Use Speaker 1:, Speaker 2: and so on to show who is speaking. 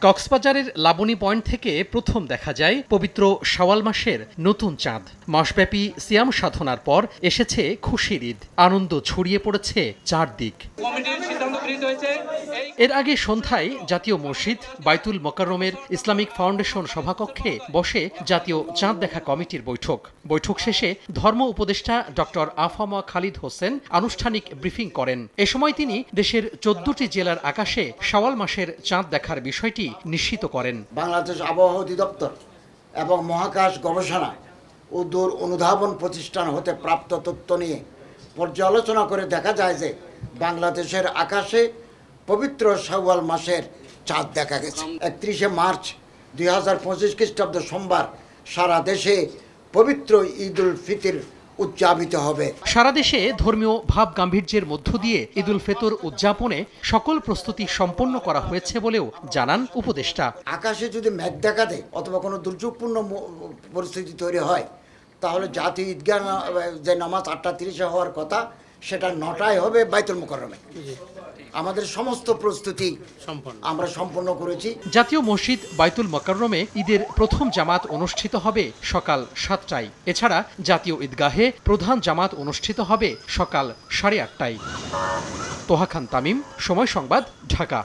Speaker 1: কক্সবাজারের লাবণী পয়েন্ট থেকে প্রথম দেখা যায় পবিত্র শাওয়াল মাসের নতুন চাঁদ। মাসব্যাপী সিয়াম সাধনার পর এসেছে খুশির ঈদ। আনন্দ ছড়িয়ে পড়েছে চারদিক। এর আগে সন্ধ্যায় জাতীয় মসজিদ বায়তুল মোকাররমের ইসলামিক ফাউন্ডেশন সভাকক্ষে বসে জাতীয় চাঁদ দেখা কমিটির বৈঠক শেষে ধর্ম উপদেষ্টা ডক্টর আফামা খালিদ হোসেন আনুষ্ঠানিক ব্রিফিং করেন। এ সময় তিনি দেশের 14টি জেলার আকাশে শাওয়াল মাসের চাঁদ দেখার বিষয়টি নিশ্চিত করেন।
Speaker 2: বাংলাদেশ আবহাওয়া অধিদপ্তর এবং মহাকাশ গবেষণা ও দূর অনুধাবন প্রতিষ্ঠান হতে প্রাপ্ত তথ্য নিয়ে পর্যালোচনা করে দেখা যায় যে বাংলাদেশের আকাশে পবিত্র শাওয়াল মাসের চাঁদ দেখা গেছে। 31শে মার্চ 2025 খ্রিস্টাব্দ সোমবার সারা দেশে পবিত্র ঈদ উল ফিতর উদযাপিত হবে।
Speaker 1: সারা দেশে ধর্মীয় ভাব গাম্ভীর্যের মধ্য দিয়ে ঈদ উল ফিতর উদযাপনে সকল প্রস্তুতি সম্পন্ন করা হয়েছে বলেও জানান উপদেষ্টা।
Speaker 2: আকাশে যদি মেঘ দেখা দেয় অথবা কোনো দুর্যোগপূর্ণ পরিস্থিতি তৈরি হয় তাহলে জাতীয় ঈদগাহ যে নামাজ 8:30-এ হওয়ার কথা সেটা 9টায় হবে বাইতুল মোকাররমে। আমাদের সমস্ত প্রস্তুতি আমরা সম্পন্ন করেছি।
Speaker 1: জাতীয় মসজিদ বায়তুল মোকাররমে ঈদের প্রথম জামাত অনুষ্ঠিত হবে সকাল 7টায়। এছাড়া জাতীয় ঈদগাহে প্রধান জামাত অনুষ্ঠিত হবে সকাল 8:30টায়। তোহা খান তামিম, সময় সংবাদ, ঢাকা।